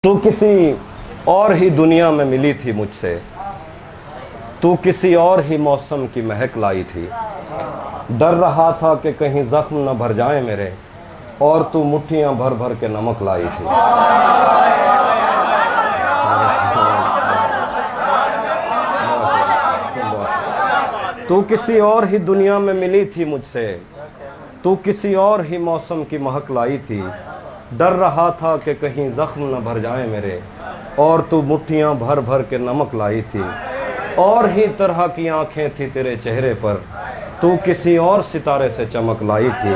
तू किसी और ही दुनिया में मिली थी मुझसे, तू किसी और ही मौसम की महक लाई थी। डर रहा था कि कहीं जख्म न भर जाए मेरे, और तू मुट्ठियां भर भर के नमक लाई थी। तू किसी और ही दुनिया में मिली थी मुझसे, तू किसी और ही मौसम की महक लाई थी। डर रहा था कि कहीं जख्म न भर जाए मेरे, और तू मुट्ठियां भर भर के नमक लाई थी। और ही तरह की आंखें थी तेरे चेहरे पर, तू किसी और सितारे से चमक लाई थी।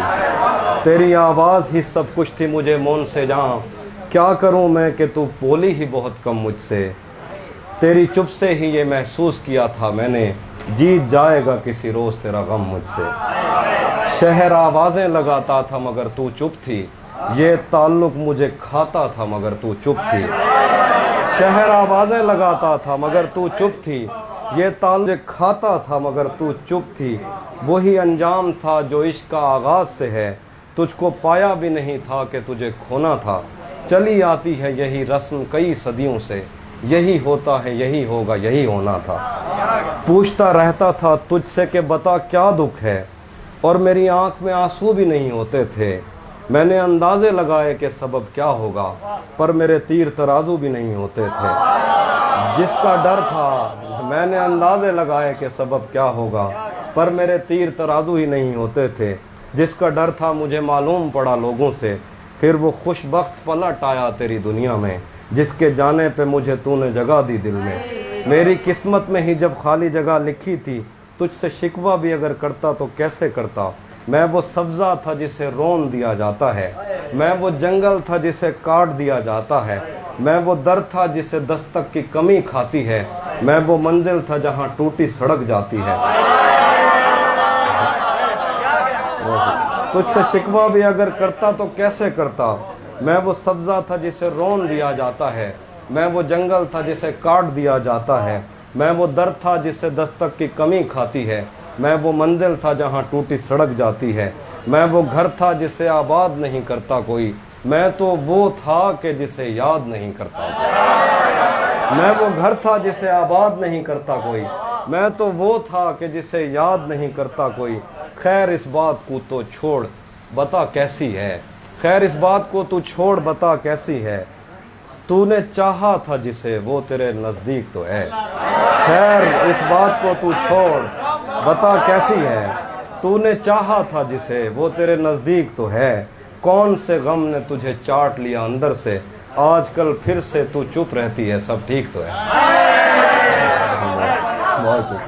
तेरी आवाज़ ही सब कुछ थी मुझे मौन से जान, क्या करूं मैं कि तू बोली ही बहुत कम मुझसे। तेरी चुप से ही ये महसूस किया था मैंने, जीत जाएगा किसी रोज़ तेरा गम मुझसे। शहर आवाज़ें लगाता था मगर तू चुप थी, ये ताल्लुक मुझे खाता था मगर तू चुप थी। शहर आवाज़ें लगाता था मगर तू चुप थी, ये ताल्लुक खाता था मगर तू चुप थी। वही अंजाम था जो इश्क का आगाज़ से है, तुझको पाया भी नहीं था कि तुझे खोना था। चली आती है यही रस्म कई सदियों से, यही होता है यही होगा यही होना था। पूछता रहता था तुझसे कि बता क्या दुख है, और मेरी आंख में आंसू भी नहीं होते थे। मैंने अंदाज़े लगाए कि सबब क्या होगा, पर मेरे तीर तराजू भी नहीं होते थे। जिसका डर था मैंने अंदाज़े लगाए कि सबब क्या होगा, पर मेरे तीर तराजू ही नहीं होते थे। जिसका डर था मुझे मालूम पड़ा लोगों से, फिर वो खुशबख्त पलट आया तेरी दुनिया में, जिसके जाने पे मुझे तूने जगह दी दिल में। मेरी किस्मत में ही जब खाली जगह लिखी थी, तुझसे शिकवा भी अगर करता तो कैसे करता। मैं वो सब्ज़ा था जिसे रोन दिया जाता है, मैं वो जंगल था जिसे काट दिया जाता है। मैं वो दर था जिसे दस्तक की कमी खाती है, मैं वो मंजिल था जहाँ टूटी सड़क जाती है। तुझसे शिकवा भी अगर करता तो कैसे करता। मैं वो सब्ज़ा था जिसे रोन दिया जाता है, मैं वो जंगल था जिसे काट दिया जाता है। मैं वो दर था जिसे दस्तक की कमी खाती है, मैं वो मंजिल था जहाँ टूटी सड़क जाती है। मैं वो घर था जिसे आबाद नहीं करता कोई, मैं तो वो था कि जिसे याद नहीं करता। मैं वो घर था जिसे आबाद नहीं करता कोई, मैं तो वो था कि जिसे याद नहीं करता कोई। खैर इस बात को तो छोड़ बता कैसी है, खैर इस बात को तू छोड़ बता कैसी है। तूने चाहा था जिसे वो तेरे नज़दीक तो है, खैर इस बात को तू छोड़ बता कैसी है। तूने चाहा था जिसे वो तेरे नज़दीक तो है, कौन से गम ने तुझे चाट लिया अंदर से। आजकल फिर से तू चुप रहती है सब ठीक तो है। बहुत